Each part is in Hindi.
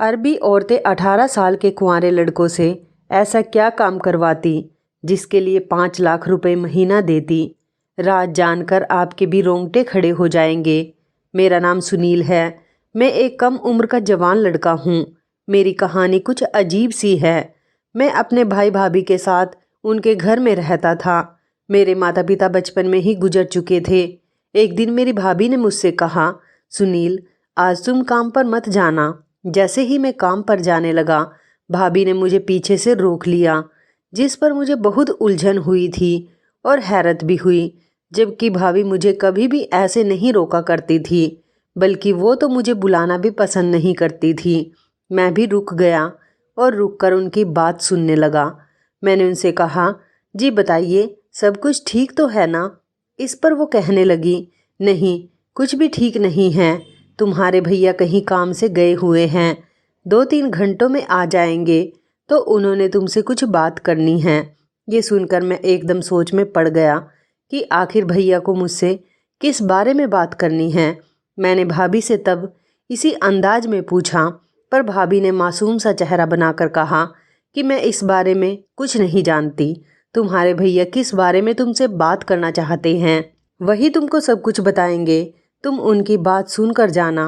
अरबी औरतें 18 साल के कुंवारे लड़कों से ऐसा क्या काम करवाती जिसके लिए 5 लाख रुपए महीना देती। राज जानकर आपके भी रोंगटे खड़े हो जाएंगे। मेरा नाम सुनील है। मैं एक कम उम्र का जवान लड़का हूँ। मेरी कहानी कुछ अजीब सी है। मैं अपने भाई भाभी के साथ उनके घर में रहता था। मेरे माता पिता बचपन में ही गुजर चुके थे। एक दिन मेरी भाभी ने मुझसे कहा, सुनील आज तुम काम पर मत जाना। जैसे ही मैं काम पर जाने लगा, भाभी ने मुझे पीछे से रोक लिया, जिस पर मुझे बहुत उलझन हुई थी और हैरत भी हुई, जबकि भाभी मुझे कभी भी ऐसे नहीं रोका करती थी, बल्कि वो तो मुझे बुलाना भी पसंद नहीं करती थी। मैं भी रुक गया और रुककर उनकी बात सुनने लगा। मैंने उनसे कहा, जी बताइए सब कुछ ठीक तो है ना। इस पर वो कहने लगी, नहीं कुछ भी ठीक नहीं है। तुम्हारे भैया कहीं काम से गए हुए हैं, 2-3 घंटों में आ जाएंगे, तो उन्होंने तुमसे कुछ बात करनी है। ये सुनकर मैं एकदम सोच में पड़ गया कि आखिर भैया को मुझसे किस बारे में बात करनी है। मैंने भाभी से तब इसी अंदाज में पूछा, पर भाभी ने मासूम सा चेहरा बनाकर कहा कि मैं इस बारे में कुछ नहीं जानती। तुम्हारे भैया किस बारे में तुमसे बात करना चाहते हैं, वही तुमको सब कुछ बताएंगे। तुम उनकी बात सुनकर जाना।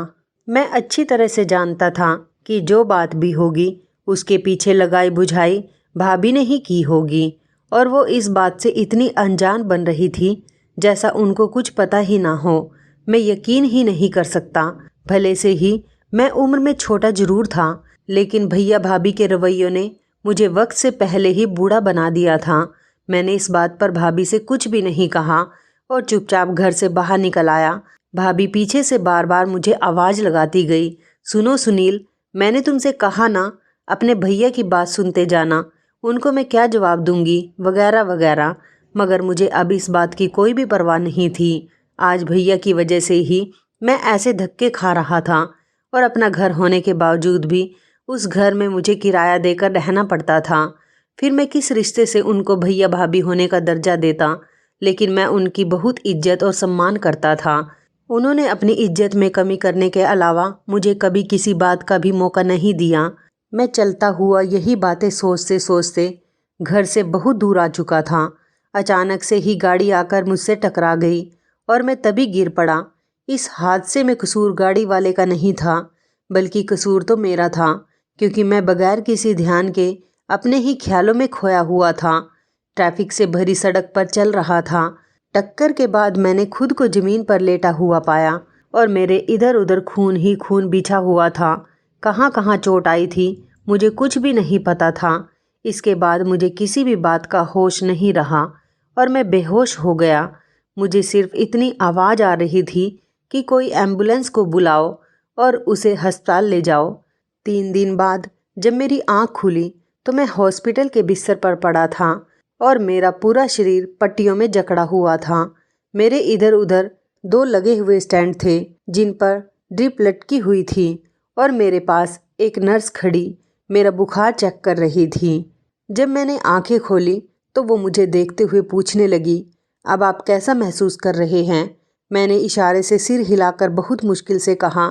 मैं अच्छी तरह से जानता था कि जो बात भी होगी उसके पीछे लगाई बुझाई भाभी ने ही की होगी, और वो इस बात से इतनी अनजान बन रही थी जैसा उनको कुछ पता ही ना हो। मैं यकीन ही नहीं कर सकता। भले से ही मैं उम्र में छोटा जरूर था, लेकिन भैया भाभी के रवैयों ने मुझे वक्त से पहले ही बूढ़ा बना दिया था। मैंने इस बात पर भाभी से कुछ भी नहीं कहा और चुपचाप घर से बाहर निकल आया। भाभी पीछे से बार बार मुझे आवाज़ लगाती गई, सुनो सुनील, मैंने तुमसे कहा ना अपने भैया की बात सुनते जाना, उनको मैं क्या जवाब दूंगी वगैरह वगैरह। मगर मुझे अब इस बात की कोई भी परवाह नहीं थी। आज भैया की वजह से ही मैं ऐसे धक्के खा रहा था, और अपना घर होने के बावजूद भी उस घर में मुझे किराया देकर रहना पड़ता था। फिर मैं किस रिश्ते से उनको भैया भाभी होने का दर्जा देता, लेकिन मैं उनकी बहुत इज्जत और सम्मान करता था। उन्होंने अपनी इज्जत में कमी करने के अलावा मुझे कभी किसी बात का भी मौका नहीं दिया। मैं चलता हुआ यही बातें सोचते सोचते घर से बहुत दूर आ चुका था। अचानक से ही गाड़ी आकर मुझसे टकरा गई और मैं तभी गिर पड़ा। इस हादसे में कसूर गाड़ी वाले का नहीं था, बल्कि कसूर तो मेरा था, क्योंकि मैं बगैर किसी ध्यान के अपने ही ख्यालों में खोया हुआ था। ट्रैफिक से भरी सड़क पर चल रहा था। टक्कर के बाद मैंने खुद को ज़मीन पर लेटा हुआ पाया और मेरे इधर उधर खून ही खून बिछा हुआ था। कहाँ कहाँ चोट आई थी मुझे कुछ भी नहीं पता था। इसके बाद मुझे किसी भी बात का होश नहीं रहा और मैं बेहोश हो गया। मुझे सिर्फ इतनी आवाज़ आ रही थी कि कोई एम्बुलेंस को बुलाओ और उसे अस्पताल ले जाओ। 3 दिन बाद जब मेरी आँख खुली तो मैं हॉस्पिटल के बिस्तर पर पड़ा था और मेरा पूरा शरीर पट्टियों में जकड़ा हुआ था। मेरे इधर उधर 2 लगे हुए स्टैंड थे जिन पर ड्रिप लटकी हुई थी, और मेरे पास एक नर्स खड़ी मेरा बुखार चेक कर रही थी। जब मैंने आंखें खोली तो वो मुझे देखते हुए पूछने लगी, अब आप कैसा महसूस कर रहे हैं। मैंने इशारे से सिर हिलाकर बहुत मुश्किल से कहा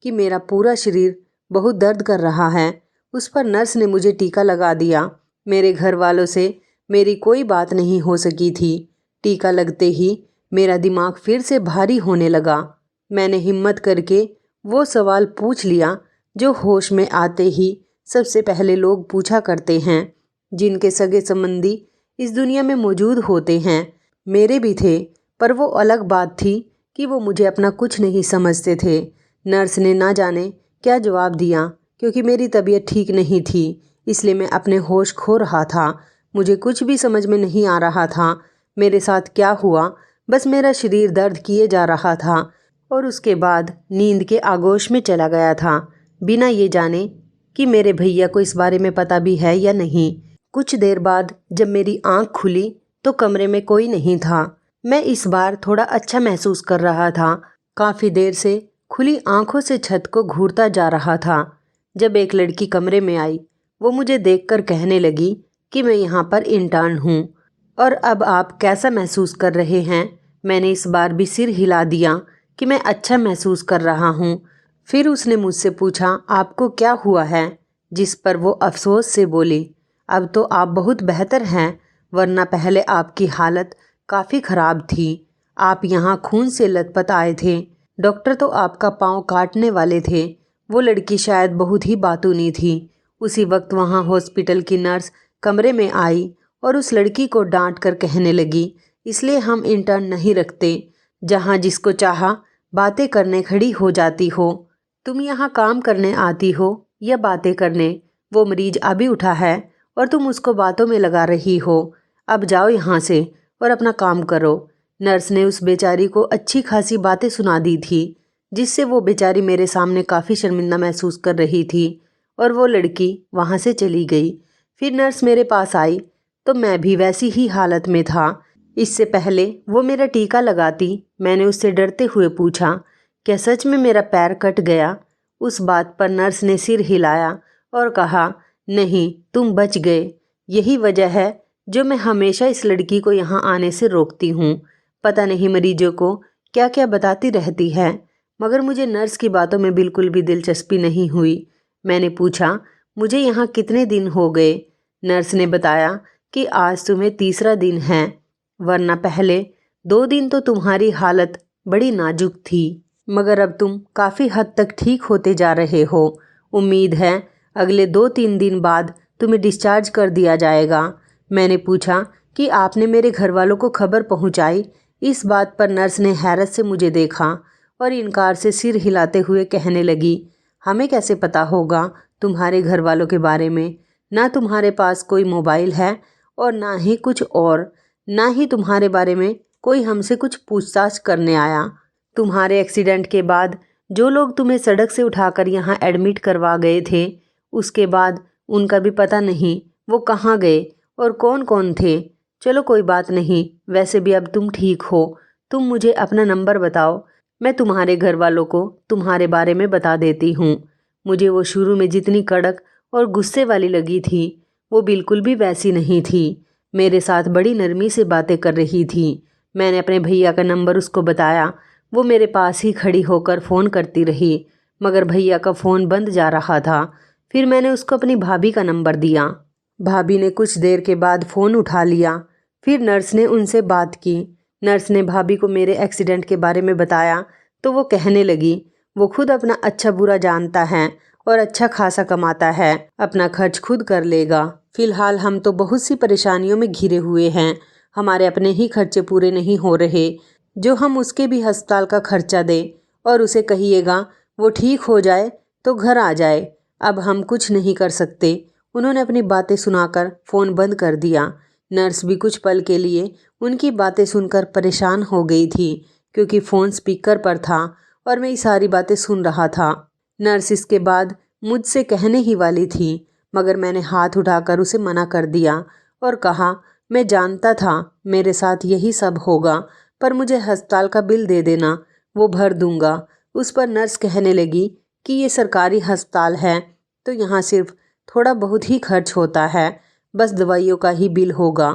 कि मेरा पूरा शरीर बहुत दर्द कर रहा है। उस पर नर्स ने मुझे टीका लगा दिया। मेरे घर वालों से मेरी कोई बात नहीं हो सकी थी। टीका लगते ही मेरा दिमाग फिर से भारी होने लगा। मैंने हिम्मत करके वो सवाल पूछ लिया जो होश में आते ही सबसे पहले लोग पूछा करते हैं, जिनके सगे संबंधी इस दुनिया में मौजूद होते हैं। मेरे भी थे, पर वो अलग बात थी कि वो मुझे अपना कुछ नहीं समझते थे। नर्स ने ना जाने क्या जवाब दिया, क्योंकि मेरी तबीयत ठीक नहीं थी, इसलिए मैं अपने होश खो रहा था। मुझे कुछ भी समझ में नहीं आ रहा था मेरे साथ क्या हुआ। बस मेरा शरीर दर्द किए जा रहा था और उसके बाद नींद के आगोश में चला गया था, बिना ये जाने कि मेरे भैया को इस बारे में पता भी है या नहीं। कुछ देर बाद जब मेरी आंख खुली तो कमरे में कोई नहीं था। मैं इस बार थोड़ा अच्छा महसूस कर रहा था। काफ़ी देर से खुली आंखों से छत को घूरता जा रहा था। जब एक लड़की कमरे में आई, वो मुझे देखकर कहने लगी कि मैं यहाँ पर इंटर्न हूँ और अब आप कैसा महसूस कर रहे हैं। मैंने इस बार भी सिर हिला दिया कि मैं अच्छा महसूस कर रहा हूँ। फिर उसने मुझसे पूछा, आपको क्या हुआ है? जिस पर वो अफसोस से बोली, अब तो आप बहुत बेहतर हैं, वरना पहले आपकी हालत काफ़ी ख़राब थी। आप यहाँ खून से लथपथ आए थे। डॉक्टर तो आपका पाँव काटने वाले थे। वो लड़की शायद बहुत ही बातूनी थी। उसी वक्त वहाँ हॉस्पिटल की नर्स कमरे में आई और उस लड़की को डांट कर कहने लगी, इसलिए हम इंटर्न नहीं रखते, जहाँ जिसको चाहा बातें करने खड़ी हो जाती हो। तुम यहाँ काम करने आती हो या बातें करने? वो मरीज अभी उठा है और तुम उसको बातों में लगा रही हो। अब जाओ यहाँ से और अपना काम करो। नर्स ने उस बेचारी को अच्छी खासी बातें सुना दी थी, जिससे वो बेचारी मेरे सामने काफ़ी शर्मिंदा महसूस कर रही थी और वो लड़की वहाँ से चली गई। फिर नर्स मेरे पास आई तो मैं भी वैसी ही हालत में था। इससे पहले वो मेरा टीका लगाती, मैंने उससे डरते हुए पूछा, क्या सच में मेरा पैर कट गया? उस बात पर नर्स ने सिर हिलाया और कहा, नहीं, तुम बच गए। यही वजह है जो मैं हमेशा इस लड़की को यहाँ आने से रोकती हूँ। पता नहीं मरीजों को क्या क्या बताती रहती है, मगर मुझे नर्स की बातों में बिल्कुल भी दिलचस्पी नहीं हुई। मैंने पूछा, मुझे यहाँ कितने दिन हो गए? नर्स ने बताया कि आज तुम्हें तीसरा दिन है, वरना पहले 2 दिन तो तुम्हारी हालत बड़ी नाजुक थी, मगर अब तुम काफ़ी हद तक ठीक होते जा रहे हो। उम्मीद है अगले 2-3 दिन बाद तुम्हें डिस्चार्ज कर दिया जाएगा। मैंने पूछा कि आपने मेरे घर वालों को खबर पहुंचाई? इस बात पर नर्स ने हैरत से मुझे देखा और इनकार से सिर हिलाते हुए कहने लगी, हमें कैसे पता होगा तुम्हारे घर वालों के बारे में? ना तुम्हारे पास कोई मोबाइल है और ना ही कुछ और, ना ही तुम्हारे बारे में कोई हमसे कुछ पूछताछ करने आया। तुम्हारे एक्सीडेंट के बाद जो लोग तुम्हें सड़क से उठाकर यहाँ एडमिट करवा गए थे, उसके बाद उनका भी पता नहीं वो कहाँ गए और कौन कौन थे। चलो कोई बात नहीं, वैसे भी अब तुम ठीक हो। तुम मुझे अपना नंबर बताओ, मैं तुम्हारे घर वालों को तुम्हारे बारे में बता देती हूँ। मुझे वो शुरू में जितनी कड़क और गुस्से वाली लगी थी, वो बिल्कुल भी वैसी नहीं थी। मेरे साथ बड़ी नरमी से बातें कर रही थी। मैंने अपने भैया का नंबर उसको बताया। वो मेरे पास ही खड़ी होकर फ़ोन करती रही, मगर भैया का फ़ोन बंद जा रहा था। फिर मैंने उसको अपनी भाभी का नंबर दिया। भाभी ने कुछ देर के बाद फ़ोन उठा लिया। फिर नर्स ने उनसे बात की। नर्स ने भाभी को मेरे एक्सीडेंट के बारे में बताया तो वो कहने लगी, वो खुद अपना अच्छा बुरा जानता है और अच्छा खासा कमाता है, अपना खर्च खुद कर लेगा। फ़िलहाल हम तो बहुत सी परेशानियों में घिरे हुए हैं। हमारे अपने ही खर्चे पूरे नहीं हो रहे, जो हम उसके भी अस्पताल का खर्चा दें और उसे कहिएगा वो ठीक हो जाए तो घर आ जाए। अब हम कुछ नहीं कर सकते। उन्होंने अपनी बातें सुनाकर फ़ोन बंद कर दिया। नर्स भी कुछ पल के लिए उनकी बातें सुनकर परेशान हो गई थी, क्योंकि फ़ोन स्पीकर पर था और मैं ये सारी बातें सुन रहा था। नर्स इसके बाद मुझसे कहने ही वाली थी, मगर मैंने हाथ उठाकर उसे मना कर दिया और कहा, मैं जानता था मेरे साथ यही सब होगा, पर मुझे अस्पताल का बिल दे देना, वो भर दूंगा। उस पर नर्स कहने लगी कि ये सरकारी अस्पताल है तो यहाँ सिर्फ थोड़ा बहुत ही खर्च होता है, बस दवाइयों का ही बिल होगा,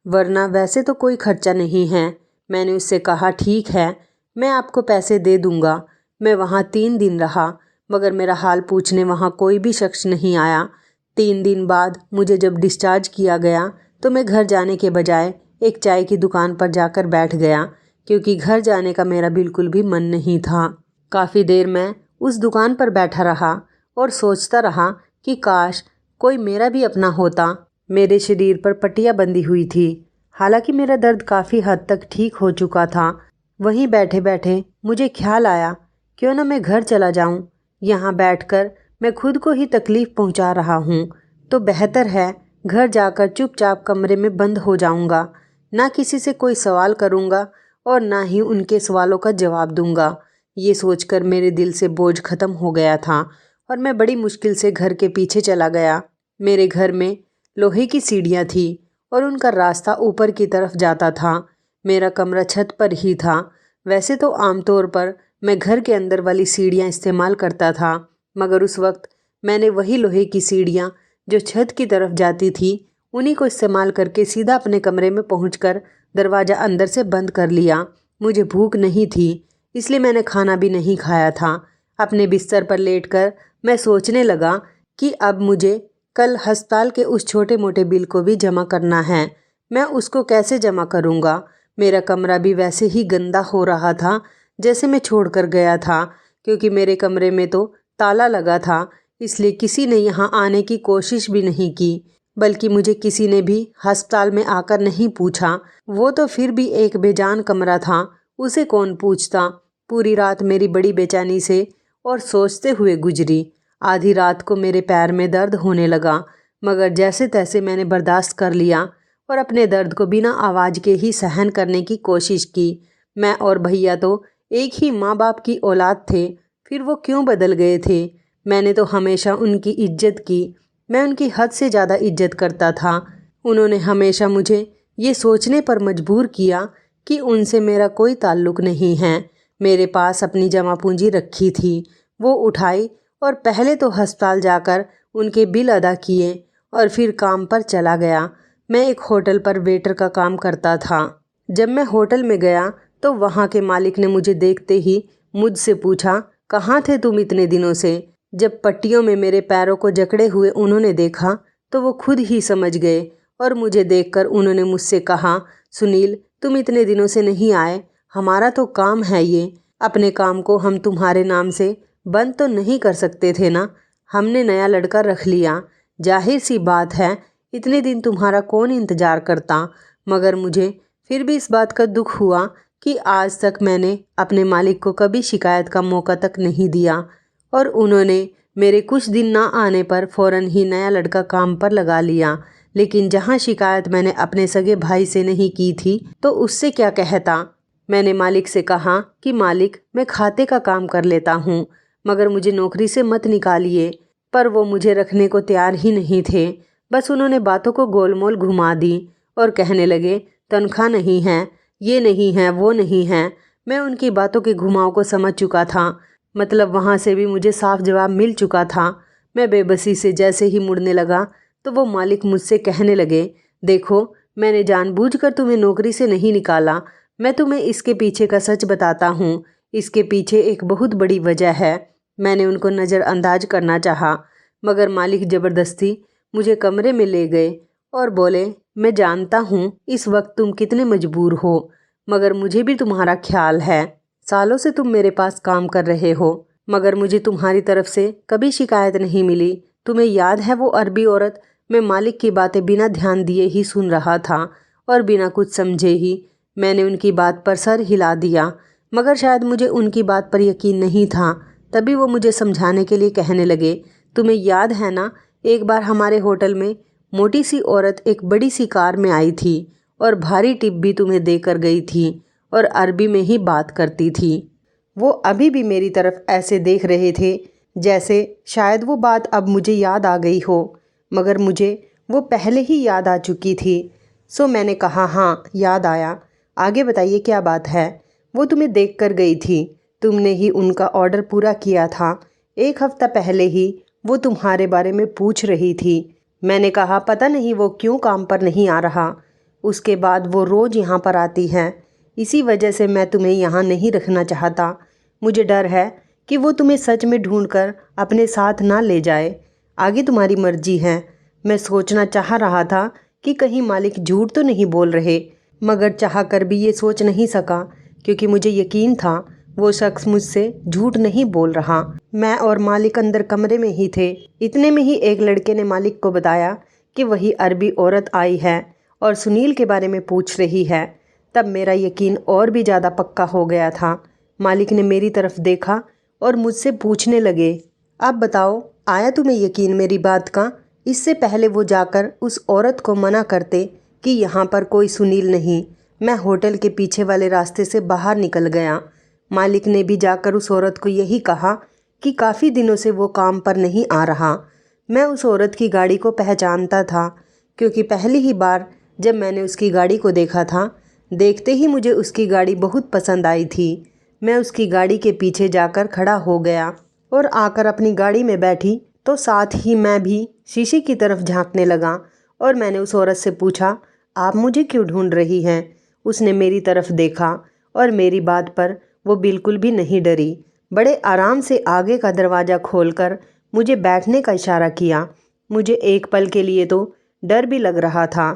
वरना वैसे तो कोई खर्चा नहीं है। मैंने उससे कहा, ठीक है, मैं आपको पैसे दे दूंगा। मैं वहाँ 3 दिन रहा, मगर मेरा हाल पूछने वहाँ कोई भी शख्स नहीं आया। 3 दिन बाद मुझे जब डिस्चार्ज किया गया तो मैं घर जाने के बजाय एक चाय की दुकान पर जाकर बैठ गया, क्योंकि घर जाने का मेरा बिल्कुल भी मन नहीं था। काफ़ी देर मैं उस दुकान पर बैठा रहा और सोचता रहा कि काश कोई मेरा भी अपना होता। मेरे शरीर पर पट्टियाँ बंधी हुई थी, हालांकि मेरा दर्द काफ़ी हद तक ठीक हो चुका था। वहीं बैठे बैठे मुझे ख्याल आया, क्यों ना मैं घर चला जाऊं। यहाँ बैठकर मैं खुद को ही तकलीफ़ पहुंचा रहा हूँ, तो बेहतर है घर जाकर चुपचाप कमरे में बंद हो जाऊंगा। ना किसी से कोई सवाल करूंगा और ना ही उनके सवालों का जवाब दूंगा। ये सोचकर मेरे दिल से बोझ खत्म हो गया था और मैं बड़ी मुश्किल से घर के पीछे चला गया। मेरे घर में लोहे की सीढ़ियाँ थी और उनका रास्ता ऊपर की तरफ जाता था। मेरा कमरा छत पर ही था। वैसे तो आमतौर पर मैं घर के अंदर वाली सीढ़ियाँ इस्तेमाल करता था, मगर उस वक्त मैंने वही लोहे की सीढ़ियाँ जो छत की तरफ जाती थी, उन्हीं को इस्तेमाल करके सीधा अपने कमरे में पहुंचकर दरवाज़ा अंदर से बंद कर लिया। मुझे भूख नहीं थी, इसलिए मैंने खाना भी नहीं खाया था। अपने बिस्तर पर लेटकर मैं सोचने लगा कि अब मुझे कल अस्पताल के उस छोटे मोटे बिल को भी जमा करना है। मैं उसको कैसे जमा करूँगा? मेरा कमरा भी वैसे ही गंदा हो रहा था जैसे मैं छोड़ कर गया था, क्योंकि मेरे कमरे में तो ताला लगा था, इसलिए किसी ने यहाँ आने की कोशिश भी नहीं की। बल्कि मुझे किसी ने भी अस्पताल में आकर नहीं पूछा। वो तो फिर भी एक बेजान कमरा था, उसे कौन पूछता। पूरी रात मेरी बड़ी बेचैनी से और सोचते हुए गुजरी। आधी रात को मेरे पैर में दर्द होने लगा, मगर जैसे तैसे मैंने बर्दाश्त कर लिया और अपने दर्द को बिना आवाज़ के ही सहन करने की कोशिश की। मैं और भैया तो एक ही माँ बाप की औलाद थे, फिर वो क्यों बदल गए थे? मैंने तो हमेशा उनकी इज्जत की, मैं उनकी हद से ज़्यादा इज्जत करता था। उन्होंने हमेशा मुझे ये सोचने पर मजबूर किया कि उनसे मेरा कोई ताल्लुक़ नहीं है। मेरे पास अपनी जमा पूंजी रखी थी, वो उठाई और पहले तो अस्पताल जाकर उनके बिल अदा किए और फिर काम पर चला गया। मैं एक होटल पर वेटर का काम करता था। जब मैं होटल में गया तो वहाँ के मालिक ने मुझे देखते ही मुझसे पूछा, कहाँ थे तुम इतने दिनों से? जब पट्टियों में मेरे पैरों को जकड़े हुए उन्होंने देखा तो वो खुद ही समझ गए और मुझे देखकर उन्होंने मुझसे कहा, सुनील, तुम इतने दिनों से नहीं आए, हमारा तो काम है ये। अपने काम को हम तुम्हारे नाम से बंद तो नहीं कर सकते थे ना। हमने नया लड़का रख लिया, जाहिर सी बात है इतने दिन तुम्हारा कौन इंतज़ार करता। मगर मुझे फिर भी इस बात का दुख हुआ कि आज तक मैंने अपने मालिक को कभी शिकायत का मौका तक नहीं दिया और उन्होंने मेरे कुछ दिन ना आने पर फ़ौरन ही नया लड़का काम पर लगा लिया। लेकिन जहाँ शिकायत मैंने अपने सगे भाई से नहीं की थी तो उससे क्या कहता। मैंने मालिक से कहा कि मालिक, मैं खाते का काम कर लेता हूँ, मगर मुझे नौकरी से मत निकालिए। पर वो मुझे रखने को तैयार ही नहीं थे। बस उन्होंने बातों को गोलमोल घुमा दी और कहने लगे, तनख्वाह नहीं है, ये नहीं है, वो नहीं है। मैं उनकी बातों के घुमाव को समझ चुका था, मतलब वहाँ से भी मुझे साफ जवाब मिल चुका था। मैं बेबसी से जैसे ही मुड़ने लगा तो वो मालिक मुझसे कहने लगे, देखो, मैंने जानबूझकर तुम्हें नौकरी से नहीं निकाला। मैं तुम्हें इसके पीछे का सच बताता हूँ। इसके पीछे एक बहुत बड़ी वजह है। मैंने उनको नज़रअंदाज करना चाहा, मगर मालिक ज़बरदस्ती मुझे कमरे में ले गए और बोले, मैं जानता हूँ इस वक्त तुम कितने मजबूर हो, मगर मुझे भी तुम्हारा ख्याल है। सालों से तुम मेरे पास काम कर रहे हो, मगर मुझे तुम्हारी तरफ से कभी शिकायत नहीं मिली। तुम्हें याद है वो अरबी औरत? मैं मालिक की बातें बिना ध्यान दिए ही सुन रहा था और बिना कुछ समझे ही मैंने उनकी बात पर सर हिला दिया, मगर शायद मुझे उनकी बात पर यकीन नहीं था। तभी वो मुझे समझाने के लिए कहने लगे, तुम्हें याद है ना, एक बार हमारे होटल में मोटी सी औरत एक बड़ी सी कार में आई थी और भारी टिप भी तुम्हें देकर गई थी और अरबी में ही बात करती थी। वो अभी भी मेरी तरफ ऐसे देख रहे थे जैसे शायद वो बात अब मुझे याद आ गई हो, मगर मुझे वो पहले ही याद आ चुकी थी। सो मैंने कहा, हाँ, याद आया, आगे बताइए क्या बात है। वो तुम्हें देख कर गई थी, तुमने ही उनका ऑर्डर पूरा किया था। एक हफ्ता पहले ही वो तुम्हारे बारे में पूछ रही थी। मैंने कहा, पता नहीं वो क्यों काम पर नहीं आ रहा। उसके बाद वो रोज़ यहाँ पर आती है, इसी वजह से मैं तुम्हें यहाँ नहीं रखना चाहता। मुझे डर है कि वो तुम्हें सच में ढूंढकर अपने साथ ना ले जाए। आगे तुम्हारी मर्जी है। मैं सोचना चाह रहा था कि कहीं मालिक झूठ तो नहीं बोल रहे, मगर चाह कर भी ये सोच नहीं सका, क्योंकि मुझे यकीन था वो शख्स मुझसे झूठ नहीं बोल रहा। मैं और मालिक अंदर कमरे में ही थे। इतने में ही एक लड़के ने मालिक को बताया कि वही अरबी औरत आई है और सुनील के बारे में पूछ रही है। तब मेरा यकीन और भी ज़्यादा पक्का हो गया था। मालिक ने मेरी तरफ देखा और मुझसे पूछने लगे, अब बताओ, आया तुम्हें यकीन मेरी बात का? इससे पहले वो जाकर उस औरत को मना करते कि यहाँ पर कोई सुनील नहीं। मैं होटल के पीछे वाले रास्ते से बाहर निकल गया। मालिक ने भी जाकर उस औरत को यही कहा कि काफ़ी दिनों से वो काम पर नहीं आ रहा। मैं उस औरत की गाड़ी को पहचानता था, क्योंकि पहली ही बार जब मैंने उसकी गाड़ी को देखा था, देखते ही मुझे उसकी गाड़ी बहुत पसंद आई थी। मैं उसकी गाड़ी के पीछे जाकर खड़ा हो गया और आकर अपनी गाड़ी में बैठी तो साथ ही मैं भी शीशे की तरफ झांकने लगा और मैंने उस औरत से पूछा, आप मुझे क्यों ढूंढ रही हैं? उसने मेरी तरफ देखा और मेरी बात पर वो बिल्कुल भी नहीं डरी, बड़े आराम से आगे का दरवाज़ा खोलकर मुझे बैठने का इशारा किया। मुझे एक पल के लिए तो डर भी लग रहा था।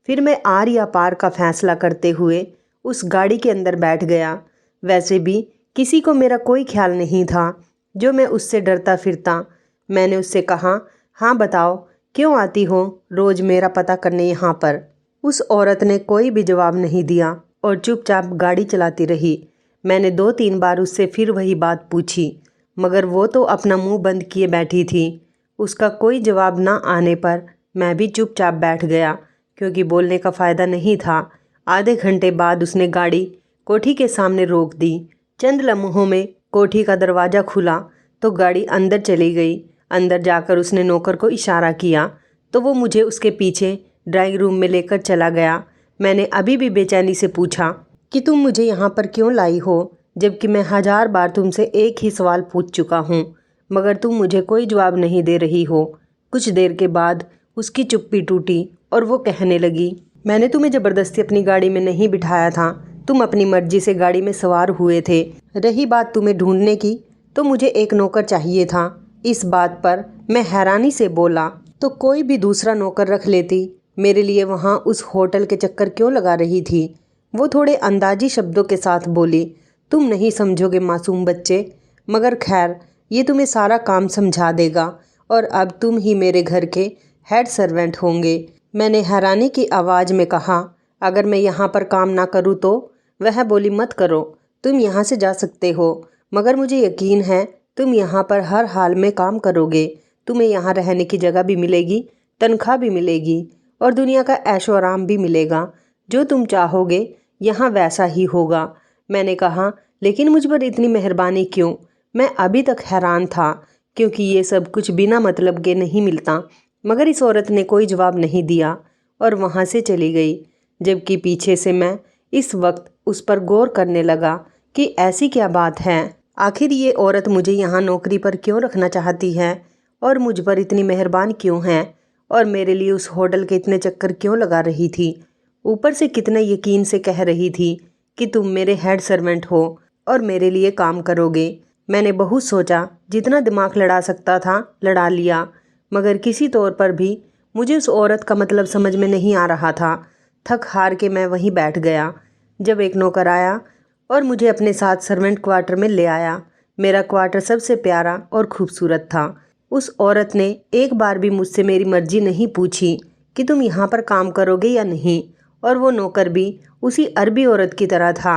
फिर मैं आर या पार का फैसला करते हुए उस गाड़ी के अंदर बैठ गया। वैसे भी किसी को मेरा कोई ख्याल नहीं था, जो मैं उससे डरता फिरता। मैंने उससे कहा, हाँ बताओ, क्यों आती हो रोज़ मेरा पता करने यहाँ पर? उस औरत ने कोई भी जवाब नहीं दिया और चुपचाप गाड़ी चलाती रही। मैंने 2-3 बार उससे फिर वही बात पूछी, मगर वो तो अपना मुंह बंद किए बैठी थी। उसका कोई जवाब ना आने पर मैं भी चुपचाप बैठ गया, क्योंकि बोलने का फ़ायदा नहीं था। आधे घंटे बाद उसने गाड़ी कोठी के सामने रोक दी। चंद लम्हों में कोठी का दरवाज़ा खुला तो गाड़ी अंदर चली गई। अंदर जाकर उसने नौकर को इशारा किया तो वो मुझे उसके पीछे ड्राइंग रूम में लेकर चला गया। मैंने अभी भी बेचैनी से पूछा कि तुम मुझे यहाँ पर क्यों लाई हो, जबकि मैं 1000 बार तुमसे एक ही सवाल पूछ चुका हूँ, मगर तुम मुझे कोई जवाब नहीं दे रही हो। कुछ देर के बाद उसकी चुप्पी टूटी और वो कहने लगी, मैंने तुम्हें ज़बरदस्ती अपनी गाड़ी में नहीं बिठाया था, तुम अपनी मर्जी से गाड़ी में सवार हुए थे। रही बात तुम्हें ढूंढने की, तो मुझे एक नौकर चाहिए था। इस बात पर मैं हैरानी से बोला, तो कोई भी दूसरा नौकर रख लेती, मेरे लिए वहाँ उस होटल के चक्कर क्यों लगा रही थी? वो थोड़े अंदाजी शब्दों के साथ बोली, तुम नहीं समझोगे मासूम बच्चे, मगर खैर ये तुम्हें सारा काम समझा देगा और अब तुम ही मेरे घर के हेड सर्वेंट होंगे। मैंने हैरानी की आवाज़ में कहा, अगर मैं यहाँ पर काम ना करूँ तो? वह बोली, मत करो, तुम यहाँ से जा सकते हो, मगर मुझे यकीन है तुम यहाँ पर हर हाल में काम करोगे। तुम्हें यहाँ रहने की जगह भी मिलेगी, तनख्वाह भी मिलेगी और दुनिया का ऐशो आराम भी मिलेगा। जो तुम चाहोगे यहाँ वैसा ही होगा। मैंने कहा, लेकिन मुझ पर इतनी मेहरबानी क्यों? मैं अभी तक हैरान था, क्योंकि ये सब कुछ बिना मतलब के नहीं मिलता। मगर इस औरत ने कोई जवाब नहीं दिया और वहाँ से चली गई, जबकि पीछे से मैं इस वक्त उस पर गौर करने लगा कि ऐसी क्या बात है, आखिर ये औरत मुझे यहाँ नौकरी पर क्यों रखना चाहती है और मुझ पर इतनी मेहरबान क्यों है और मेरे लिए उस होटल के इतने चक्कर क्यों लगा रही थी? ऊपर से कितने यकीन से कह रही थी कि तुम मेरे हेड सर्वेंट हो और मेरे लिए काम करोगे। मैंने बहुत सोचा, जितना दिमाग लड़ा सकता था लड़ा लिया, मगर किसी तौर पर भी मुझे उस औरत का मतलब समझ में नहीं आ रहा था। थक हार के मैं वहीं बैठ गया। जब एक नौकर आया और मुझे अपने साथ सर्वेंट क्वार्टर में ले आया। मेरा क्वार्टर सबसे प्यारा और खूबसूरत था। उस औरत ने एक बार भी मुझसे मेरी मर्जी नहीं पूछी कि तुम यहाँ पर काम करोगे या नहीं, और वो नौकर भी उसी अरबी औरत की तरह था।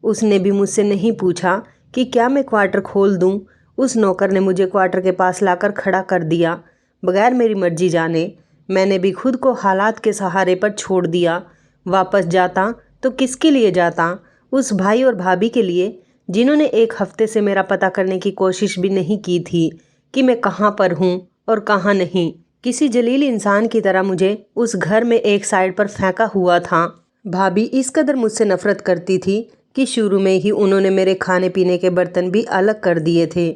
उसने भी मुझसे नहीं पूछा कि क्या मैं क्वार्टर खोल दूँ। उस नौकर ने मुझे क्वार्टर के पास लाकर खड़ा कर दिया, बगैर मेरी मर्जी जाने। मैंने भी खुद को हालात के सहारे पर छोड़ दिया। वापस जाता तो किसके लिए जाता? उस भाई और भाभी के लिए, जिन्होंने एक हफ्ते से मेरा पता करने की कोशिश भी नहीं की थी कि मैं कहाँ पर हूँ और कहाँ नहीं। किसी जलील इंसान की तरह मुझे उस घर में एक साइड पर फेंका हुआ था। भाभी इस कदर मुझसे नफरत करती थी कि शुरू में ही उन्होंने मेरे खाने पीने के बर्तन भी अलग कर दिए थे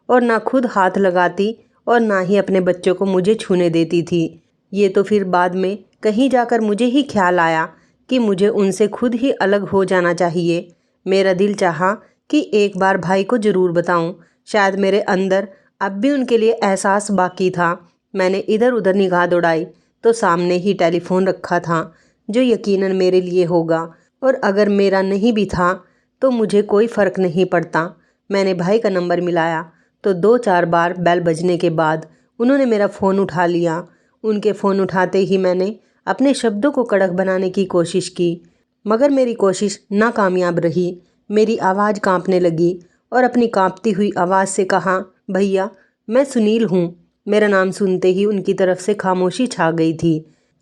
और ना खुद हाथ लगाती और ना ही अपने बच्चों को मुझे छूने देती थी। ये तो फिर बाद में कहीं जाकर मुझे ही ख्याल आया कि मुझे उनसे खुद ही अलग हो जाना चाहिए। मेरा दिल चाहा कि एक बार भाई को ज़रूर बताऊं। शायद मेरे अंदर अब भी उनके लिए एहसास बाकी था। मैंने इधर उधर निगाह दौड़ाई तो सामने ही टेलीफोन रखा था, जो यकीनन मेरे लिए होगा, और अगर मेरा नहीं भी था तो मुझे कोई फ़र्क नहीं पड़ता। मैंने भाई का नंबर मिलाया तो 2-4 बार बेल बजने के बाद उन्होंने मेरा फ़ोन उठा लिया। उनके फ़ोन उठाते ही मैंने अपने शब्दों को कड़क बनाने की कोशिश की, मगर मेरी कोशिश नाकामयाब रही। मेरी आवाज़ कांपने लगी और अपनी कांपती हुई आवाज़ से कहा, भैया मैं सुनील हूँ। मेरा नाम सुनते ही उनकी तरफ से खामोशी छा गई थी।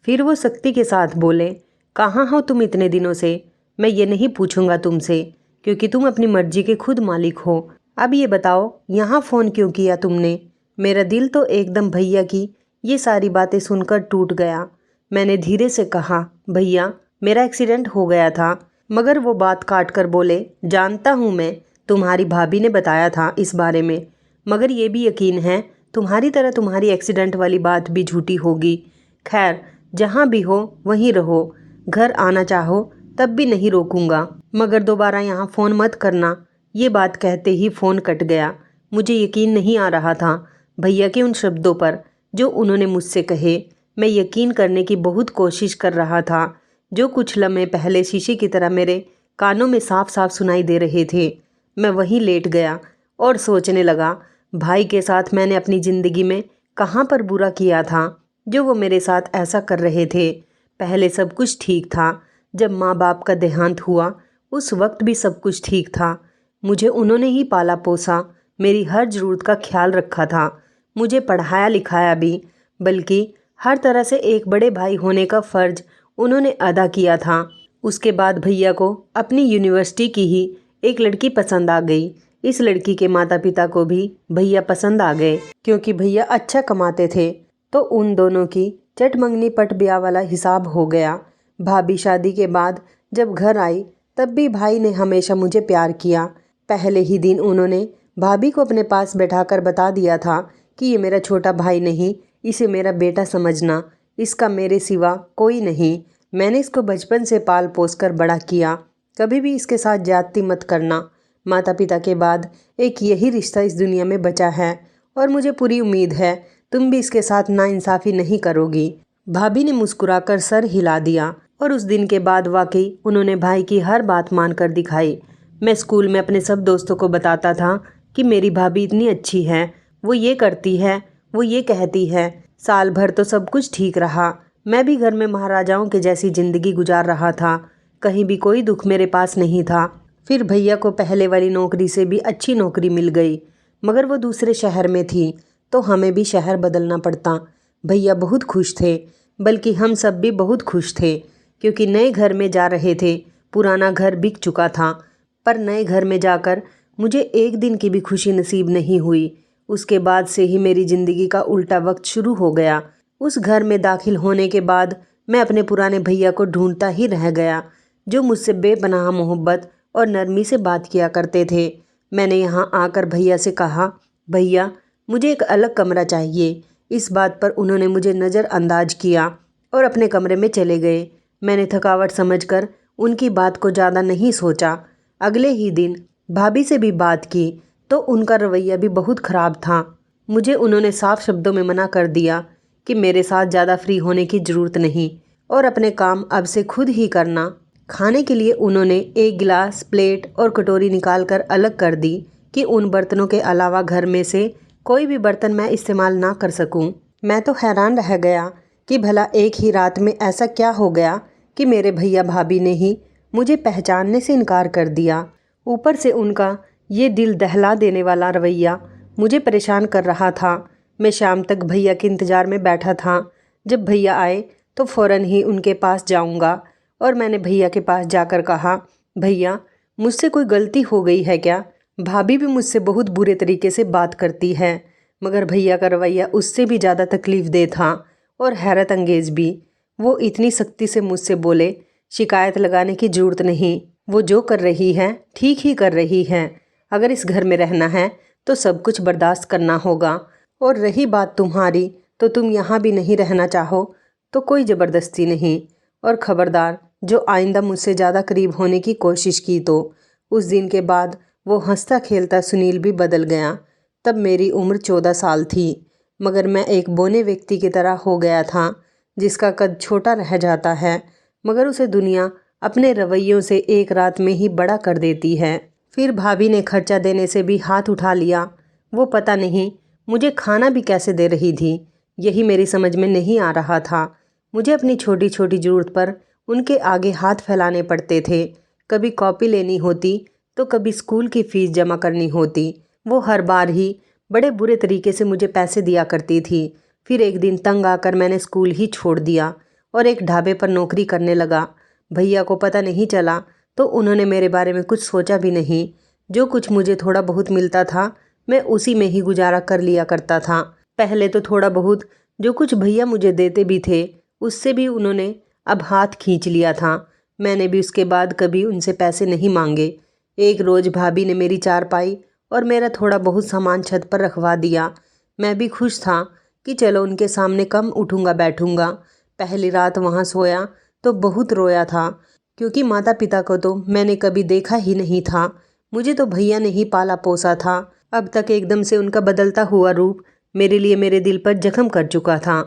फिर वो सख्ती के साथ बोले, कहाँ हो तुम इतने दिनों से? मैं ये नहीं पूछूंगा तुमसे, क्योंकि तुम अपनी मर्जी के खुद मालिक हो। अब ये बताओ, यहाँ फ़ोन क्यों किया तुमने? मेरा दिल तो एकदम भैया की ये सारी बातें सुनकर टूट गया। मैंने धीरे से कहा, भैया मेरा एक्सीडेंट हो गया था। मगर वो बात काट कर बोले, जानता हूँ मैं, तुम्हारी भाभी ने बताया था इस बारे में, मगर ये भी यकीन है तुम्हारी तरह तुम्हारी एक्सीडेंट वाली बात भी झूठी होगी। खैर, जहाँ भी हो वहीं रहो, घर आना चाहो तब भी नहीं रोकूंगा, मगर दोबारा यहाँ फ़ोन मत करना। ये बात कहते ही फ़ोन कट गया। मुझे यकीन नहीं आ रहा था भैया के उन शब्दों पर जो उन्होंने मुझसे कहे। मैं यकीन करने की बहुत कोशिश कर रहा था। जो कुछ लम्हे पहले शीशे की तरह मेरे कानों में साफ साफ सुनाई दे रहे थे। मैं वहीं लेट गया और सोचने लगा, भाई के साथ मैंने अपनी ज़िंदगी में कहाँ पर बुरा किया था जो वो मेरे साथ ऐसा कर रहे थे। पहले सब कुछ ठीक था। जब माँ बाप का देहांत हुआ उस वक्त भी सब कुछ ठीक था। मुझे उन्होंने ही पाला पोसा, मेरी हर ज़रूरत का ख्याल रखा था, मुझे पढ़ाया लिखाया भी, बल्कि हर तरह से एक बड़े भाई होने का फ़र्ज उन्होंने अदा किया था। उसके बाद भैया को अपनी यूनिवर्सिटी की ही एक लड़की पसंद आ गई। इस लड़की के माता पिता को भी भैया पसंद आ गए क्योंकि भैया अच्छा कमाते थे। तो उन दोनों की चट मंगनी पट ब्याह वाला हिसाब हो गया। भाभी शादी के बाद जब घर आई तब भी भाई ने हमेशा मुझे प्यार किया। पहले ही दिन उन्होंने भाभी को अपने पास बैठाकर बता दिया था कि ये मेरा छोटा भाई नहीं, इसे मेरा बेटा समझना, इसका मेरे सिवा कोई नहीं। मैंने इसको बचपन से पाल पोस कर बड़ा किया, कभी भी इसके साथ ज्यादती मत करना। माता पिता के बाद एक यही रिश्ता इस दुनिया में बचा है और मुझे पूरी उम्मीद है तुम भी इसके साथ नाइंसाफ़ी नहीं करोगी। भाभी ने मुस्कुराकर सर हिला दिया और उस दिन के बाद वाकई उन्होंने भाई की हर बात मानकर दिखाई। मैं स्कूल में अपने सब दोस्तों को बताता था कि मेरी भाभी इतनी अच्छी है, वो ये करती है, वो ये कहती है। साल भर तो सब कुछ ठीक रहा। मैं भी घर में महाराजाओं के जैसी ज़िंदगी गुजार रहा था। कहीं भी कोई दुख मेरे पास नहीं था। फिर भैया को पहले वाली नौकरी से भी अच्छी नौकरी मिल गई, मगर वो दूसरे शहर में थी तो हमें भी शहर बदलना पड़ता। भैया बहुत खुश थे, बल्कि हम सब भी बहुत खुश थे क्योंकि नए घर में जा रहे थे। पुराना घर बिक चुका था, पर नए घर में जाकर मुझे एक दिन की भी खुशी नसीब नहीं हुई। उसके बाद से ही मेरी ज़िंदगी का उल्टा वक्त शुरू हो गया। उस घर में दाखिल होने के बाद मैं अपने पुराने भैया को ढूंढता ही रह गया जो मुझसे बेपनाह मोहब्बत और नरमी से बात किया करते थे। मैंने यहाँ आकर भैया से कहा, भैया मुझे एक अलग कमरा चाहिए। इस बात पर उन्होंने मुझे नज़रअंदाज किया और अपने कमरे में चले गए। मैंने थकावट समझकर उनकी बात को ज़्यादा नहीं सोचा। अगले ही दिन भाभी से भी बात की तो उनका रवैया भी बहुत ख़राब था। मुझे उन्होंने साफ शब्दों में मना कर दिया कि मेरे साथ ज़्यादा फ्री होने की ज़रूरत नहीं और अपने काम अब से खुद ही करना। खाने के लिए उन्होंने एक गिलास, प्लेट और कटोरी निकाल कर अलग कर दी कि उन बर्तनों के अलावा घर में से कोई भी बर्तन मैं इस्तेमाल ना कर सकूं। मैं तो हैरान रह गया कि भला एक ही रात में ऐसा क्या हो गया कि मेरे भैया भाभी ने ही मुझे पहचानने से इनकार कर दिया। ऊपर से उनका ये दिल दहला देने वाला रवैया मुझे परेशान कर रहा था। मैं शाम तक भैया के इंतज़ार में बैठा था। जब भैया आए तो फ़ौरन ही उनके पास जाऊंगा और मैंने भैया के पास जाकर कहा, भैया मुझसे कोई गलती हो गई है क्या? भाभी भी मुझसे बहुत बुरे तरीके से बात करती है। मगर भैया का रवैया उससे भी ज़्यादा तकलीफ़देह था और हैरत अंगेज़ भी। वो इतनी सख्ती से मुझसे बोले, शिकायत लगाने की ज़रूरत नहीं, वो जो कर रही है ठीक ही कर रही है। अगर इस घर में रहना है तो सब कुछ बर्दाश्त करना होगा, और रही बात तुम्हारी तो तुम यहाँ भी नहीं रहना चाहो तो कोई ज़बरदस्ती नहीं। और ख़बरदार जो आइंदा मुझसे ज़्यादा करीब होने की कोशिश की तो। उस दिन के बाद वो हंसता खेलता सुनील भी बदल गया। तब मेरी उम्र 14 साल थी, मगर मैं एक बौने व्यक्ति की तरह हो गया था जिसका कद छोटा रह जाता है, मगर उसे दुनिया अपने रवैयों से एक रात में ही बड़ा कर देती है। फिर भाभी ने खर्चा देने से भी हाथ उठा लिया। वो पता नहीं मुझे खाना भी कैसे दे रही थी, यही मेरी समझ में नहीं आ रहा था। मुझे अपनी छोटी छोटी ज़रूरत पर उनके आगे हाथ फैलाने पड़ते थे। कभी कॉपी लेनी होती तो कभी स्कूल की फ़ीस जमा करनी होती। वो हर बार ही बड़े बुरे तरीके से मुझे पैसे दिया करती थी। फिर एक दिन तंग आकर मैंने स्कूल ही छोड़ दिया और एक ढाबे पर नौकरी करने लगा। भैया को पता नहीं चला तो उन्होंने मेरे बारे में कुछ सोचा भी नहीं। जो कुछ मुझे थोड़ा बहुत मिलता था मैं उसी में ही गुजारा कर लिया करता था। पहले तो थोड़ा बहुत जो कुछ भैया मुझे देते भी थे उससे भी उन्होंने अब हाथ खींच लिया था। मैंने भी उसके बाद कभी उनसे पैसे नहीं मांगे। एक रोज़ भाभी ने मेरी चारपाई और मेरा थोड़ा बहुत सामान छत पर रखवा दिया। मैं भी खुश था कि चलो उनके सामने कम उठूँगा बैठूँगा। पहली रात वहाँ सोया तो बहुत रोया था क्योंकि माता पिता को तो मैंने कभी देखा ही नहीं था। मुझे तो भैया ने ही पाला पोसा था। अब तक एकदम से उनका बदलता हुआ रूप मेरे लिए मेरे दिल पर जख्म कर चुका था।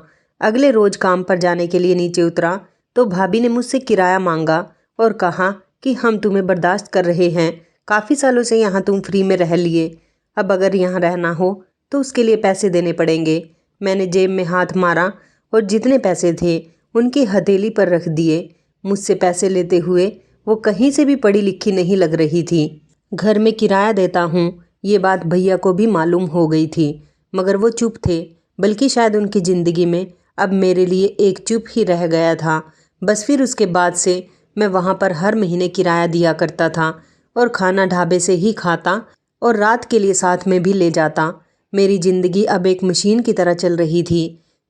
अगले रोज काम पर जाने के लिए नीचे उतरा तो भाभी ने मुझसे किराया मांगा और कहा कि हम तुम्हें बर्दाश्त कर रहे हैं, काफ़ी सालों से यहाँ तुम फ्री में रह लिए, अब अगर यहाँ रहना हो तो उसके लिए पैसे देने पड़ेंगे। मैंने जेब में हाथ मारा और जितने पैसे थे उनकी हथेली पर रख दिए। मुझसे पैसे लेते हुए वो कहीं से भी पढ़ी लिखी नहीं लग रही थी। घर में किराया देता हूँ ये बात भैया को भी मालूम हो गई थी, मगर वो चुप थे, बल्कि शायद उनकी ज़िंदगी में अब मेरे लिए एक चुप ही रह गया था। बस फिर उसके बाद से मैं वहाँ पर हर महीने किराया दिया करता था और खाना ढाबे से ही खाता और रात के लिए साथ में भी ले जाता। मेरी ज़िंदगी अब एक मशीन की तरह चल रही थी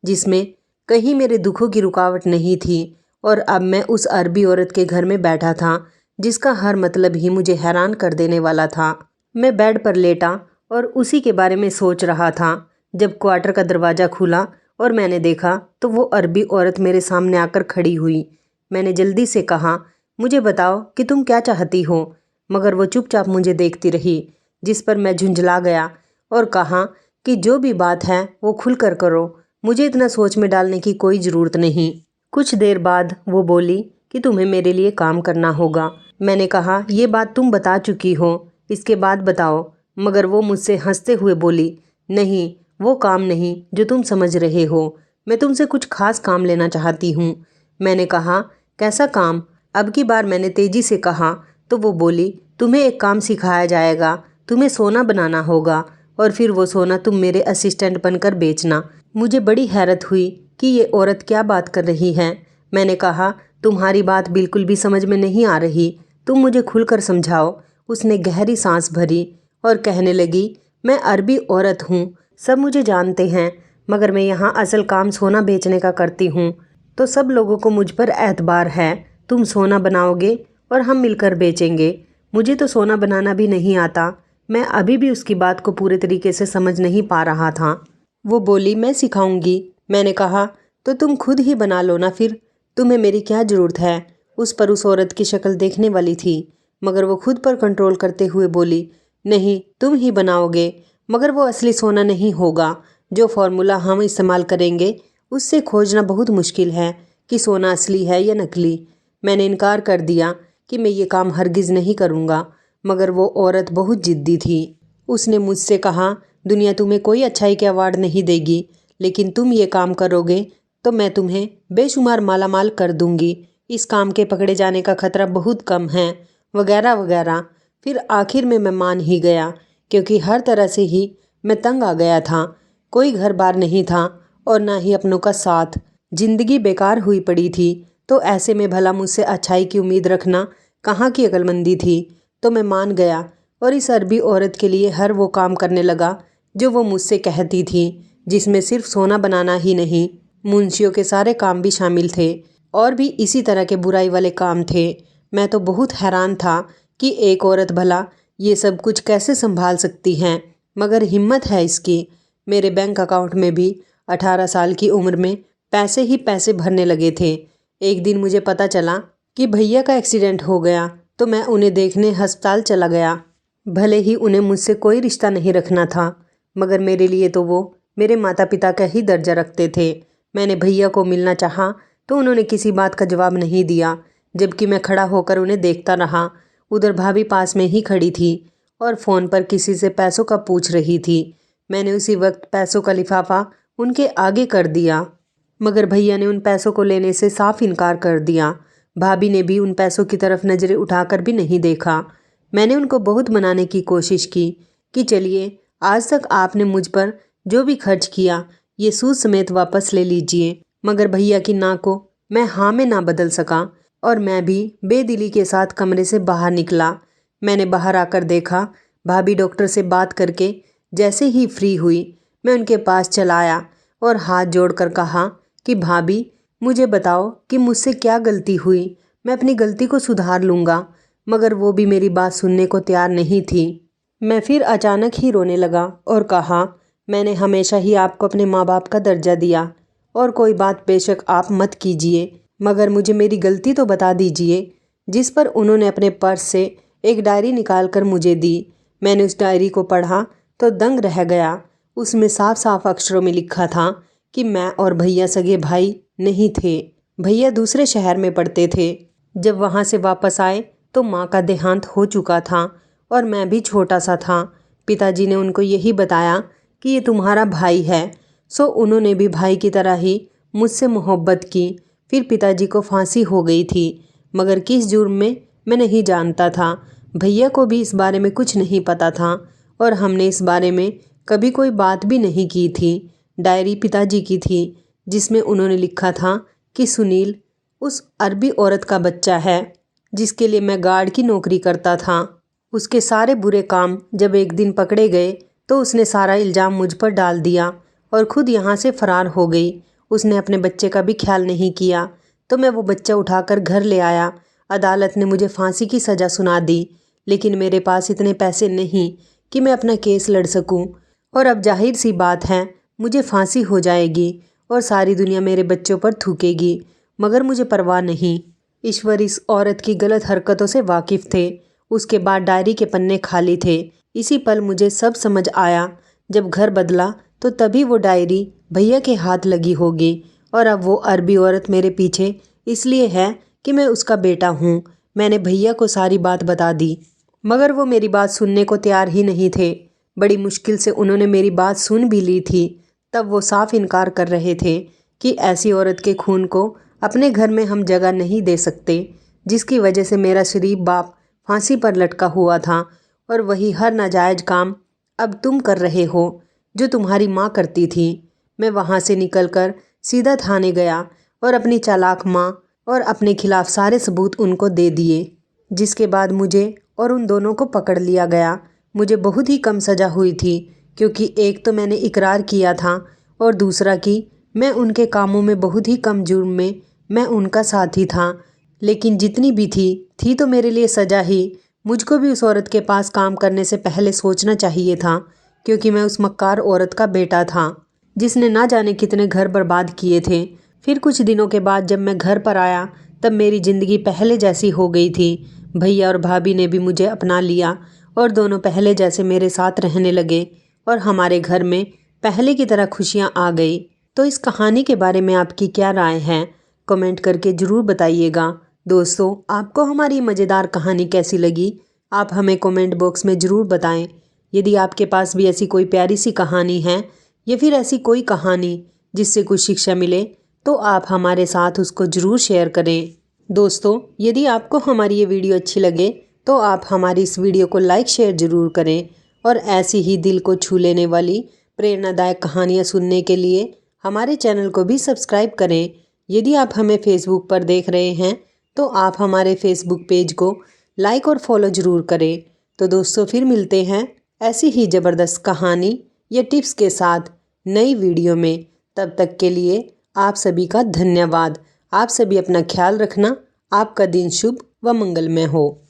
जिसमें कहीं मेरे दुखों की रुकावट नहीं थी। और अब मैं उस अरबी औरत के घर में बैठा था जिसका हर मतलब ही मुझे हैरान कर देने वाला था। मैं बेड पर लेटा और उसी के बारे में सोच रहा था जब क्वार्टर का दरवाज़ा खुला और मैंने देखा तो वो अरबी औरत मेरे सामने आकर खड़ी हुई। मैंने जल्दी से कहा, मुझे बताओ कि तुम क्या चाहती हो, मगर वो चुपचाप मुझे देखती रही, जिस पर मैं झुंझला गया और कहा कि जो भी बात है वो खुलकर करो, मुझे इतना सोच में डालने की कोई ज़रूरत नहीं। कुछ देर बाद वो बोली कि तुम्हें मेरे लिए काम करना होगा। मैंने कहा, ये बात तुम बता चुकी हो, इसके बाद बताओ। मगर वो मुझसे हंसते हुए बोली, नहीं, वो काम नहीं जो तुम समझ रहे हो, मैं तुमसे कुछ खास काम लेना चाहती हूँ। मैंने कहा, कैसा काम? अब की बार मैंने तेजी से कहा तो वो बोली, तुम्हें एक काम सिखाया जाएगा, तुम्हें सोना बनाना होगा और फिर वो सोना तुम मेरे असिस्टेंट बनकर बेचना। मुझे बड़ी हैरत हुई कि ये औरत क्या बात कर रही है। मैंने कहा, तुम्हारी बात बिल्कुल भी समझ में नहीं आ रही, तुम मुझे खुलकर समझाओ। उसने गहरी सांस भरी और कहने लगी, मैं अरबी औरत हूँ, सब मुझे जानते हैं, मगर मैं यहाँ असल काम सोना बेचने का करती हूँ, तो सब लोगों को मुझ पर एतबार है। तुम सोना बनाओगे और हम मिलकर बेचेंगे। मुझे तो सोना बनाना भी नहीं आता। मैं अभी भी उसकी बात को पूरे तरीके से समझ नहीं पा रहा था। वो बोली, मैं सिखाऊंगी। मैंने कहा, तो तुम खुद ही बना लो ना फिर, तुम्हें मेरी क्या ज़रूरत है। उस पर उस औरत की शक्ल देखने वाली थी, मगर वो खुद पर कंट्रोल करते हुए बोली, नहीं, तुम ही बनाओगे, मगर वो असली सोना नहीं होगा। जो फार्मूला हम इस्तेमाल करेंगे उससे खोजना बहुत मुश्किल है कि सोना असली है या नकली। मैंने इनकार कर दिया कि मैं ये काम हरगिज़ नहीं करूँगा, मगर वो औरत बहुत ज़िद्दी थी। उसने मुझसे कहा, दुनिया तुम्हें कोई अच्छाई के अवार्ड नहीं देगी, लेकिन तुम ये काम करोगे तो मैं तुम्हें बेशुमार मालामाल कर दूंगी। इस काम के पकड़े जाने का खतरा बहुत कम है, वगैरह वगैरह। फिर आखिर में मैं मान ही गया, क्योंकि हर तरह से ही मैं तंग आ गया था। कोई घर बार नहीं था और ना ही अपनों का साथ। जिंदगी बेकार हुई पड़ी थी, तो ऐसे में भला मुझसे अच्छाई की उम्मीद रखना कहाँ की अक्लमंदी थी। तो मैं मान गया और इस अरबी औरत के लिए हर वो काम करने लगा जो वो मुझसे कहती थी, जिसमें सिर्फ सोना बनाना ही नहीं, मुंशियों के सारे काम भी शामिल थे और भी इसी तरह के बुराई वाले काम थे। मैं तो बहुत हैरान था कि एक औरत भला ये सब कुछ कैसे संभाल सकती हैं, मगर हिम्मत है इसकी। मेरे बैंक अकाउंट में भी 18 साल की उम्र में पैसे ही पैसे भरने लगे थे। एक दिन मुझे पता चला कि भैया का एक्सीडेंट हो गया, तो मैं उन्हें देखने अस्पताल चला गया। भले ही उन्हें मुझसे कोई रिश्ता नहीं रखना था, मगर मेरे लिए तो वो मेरे माता पिता का ही दर्जा रखते थे। मैंने भैया को मिलना चाहा तो उन्होंने किसी बात का जवाब नहीं दिया, जबकि मैं खड़ा होकर उन्हें देखता रहा। उधर भाभी पास में ही खड़ी थी और फ़ोन पर किसी से पैसों का पूछ रही थी। मैंने उसी वक्त पैसों का लिफाफा उनके आगे कर दिया, मगर भैया ने उन पैसों को लेने से साफ इनकार कर दिया। भाभी ने भी उन पैसों की तरफ नज़रें उठाकर भी नहीं देखा। मैंने उनको बहुत मनाने की कोशिश की कि चलिए, आज तक आपने मुझ पर जो भी खर्च किया ये सूद समेत वापस ले लीजिए, मगर भैया की ना को मैं हाँ में ना बदल सका और मैं भी बेदिली के साथ कमरे से बाहर निकला। मैंने बाहर आकर देखा, भाभी डॉक्टर से बात करके जैसे ही फ्री हुई मैं उनके पास चला आया और हाथ जोड़कर कहा कि भाभी, मुझे बताओ कि मुझसे क्या गलती हुई, मैं अपनी गलती को सुधार लूँगा। मगर वो भी मेरी बात सुनने को तैयार नहीं थी। मैं फिर अचानक ही रोने लगा और कहा, मैंने हमेशा ही आपको अपने माँ बाप का दर्जा दिया और कोई बात बेशक आप मत कीजिए, मगर मुझे मेरी गलती तो बता दीजिए। जिस पर उन्होंने अपने पर्स से एक डायरी निकाल कर मुझे दी। मैंने उस डायरी को पढ़ा तो दंग रह गया। उसमें साफ साफ अक्षरों में लिखा था कि मैं और भैया सगे भाई नहीं थे। भैया दूसरे शहर में पढ़ते थे। जब वहाँ से वापस आए तो माँ का देहांत हो चुका था और मैं भी छोटा सा था। पिताजी ने उनको यही बताया कि ये तुम्हारा भाई है। सो उन्होंने भी भाई की तरह ही मुझसे मोहब्बत की। फिर पिताजी को फांसी हो गई थी, मगर किस जुर्म में मैं नहीं जानता था। भैया को भी इस बारे में कुछ नहीं पता था और हमने इस बारे में कभी कोई बात भी नहीं की थी। डायरी पिताजी की थी जिसमें उन्होंने लिखा था कि सुनील उस अरबी औरत का बच्चा है जिसके लिए मैं गार्ड की नौकरी करता था। उसके सारे बुरे काम जब एक दिन पकड़े गए तो उसने सारा इल्ज़ाम मुझ पर डाल दिया और ख़ुद यहाँ से फ़रार हो गई। उसने अपने बच्चे का भी ख्याल नहीं किया तो मैं वो बच्चा उठाकर घर ले आया। अदालत ने मुझे फांसी की सज़ा सुना दी, लेकिन मेरे पास इतने पैसे नहीं कि मैं अपना केस लड़ सकूं। और अब जाहिर सी बात है मुझे फांसी हो जाएगी और सारी दुनिया मेरे बच्चों पर थूकेगी, मगर मुझे परवाह नहीं। ईश्वर इस औरत की गलत हरकतों से वाकिफ़ थे। उसके बाद डायरी के पन्ने खाली थे। इसी पल मुझे सब समझ आया। जब घर बदला तो तभी वो डायरी भैया के हाथ लगी होगी और अब वो अरबी औरत मेरे पीछे इसलिए है कि मैं उसका बेटा हूँ। मैंने भैया को सारी बात बता दी, मगर वो मेरी बात सुनने को तैयार ही नहीं थे। बड़ी मुश्किल से उन्होंने मेरी बात सुन भी ली थी। तब वो साफ इनकार कर रहे थे कि ऐसी औरत के खून को अपने घर में हम जगह नहीं दे सकते, जिसकी वजह से मेरा शरीफ बाप फांसी पर लटका हुआ था। और वही हर नाजायज़ काम अब तुम कर रहे हो जो तुम्हारी माँ करती थी। मैं वहाँ से निकलकर सीधा थाने गया और अपनी चालाक माँ और अपने खिलाफ़ सारे सबूत उनको दे दिए, जिसके बाद मुझे और उन दोनों को पकड़ लिया गया। मुझे बहुत ही कम सज़ा हुई थी, क्योंकि एक तो मैंने इकरार किया था और दूसरा कि मैं उनके कामों में बहुत ही कम जुर्म में मैं उनका साथी था। लेकिन जितनी भी थी तो मेरे लिए सज़ा ही। मुझको भी उस औरत के पास काम करने से पहले सोचना चाहिए था, क्योंकि मैं उस मक्कार औरत का बेटा था जिसने ना जाने कितने घर बर्बाद किए थे। फिर कुछ दिनों के बाद जब मैं घर पर आया तब मेरी ज़िंदगी पहले जैसी हो गई थी। भैया और भाभी ने भी मुझे अपना लिया और दोनों पहले जैसे मेरे साथ रहने लगे और हमारे घर में पहले की तरह खुशियाँ आ गई। तो इस कहानी के बारे में आपकी क्या राय है, कमेंट करके ज़रूर बताइएगा। दोस्तों, आपको हमारी मज़ेदार कहानी कैसी लगी, आप हमें कमेंट बॉक्स में ज़रूर बताएं। यदि आपके पास भी ऐसी कोई प्यारी सी कहानी है या फिर ऐसी कोई कहानी जिससे कुछ शिक्षा मिले तो आप हमारे साथ उसको ज़रूर शेयर करें। दोस्तों, यदि आपको हमारी ये वीडियो अच्छी लगे तो आप हमारी इस वीडियो को लाइक शेयर ज़रूर करें और ऐसी ही दिल को छू लेने वाली प्रेरणादायक कहानियाँ सुनने के लिए हमारे चैनल को भी सब्सक्राइब करें। यदि आप हमें फेसबुक पर देख रहे हैं तो आप हमारे फेसबुक पेज को लाइक और फॉलो ज़रूर करें। तो दोस्तों, फिर मिलते हैं ऐसी ही ज़बरदस्त कहानी या टिप्स के साथ नई वीडियो में। तब तक के लिए आप सभी का धन्यवाद। आप सभी अपना ख्याल रखना। आपका दिन शुभ व मंगलमय हो।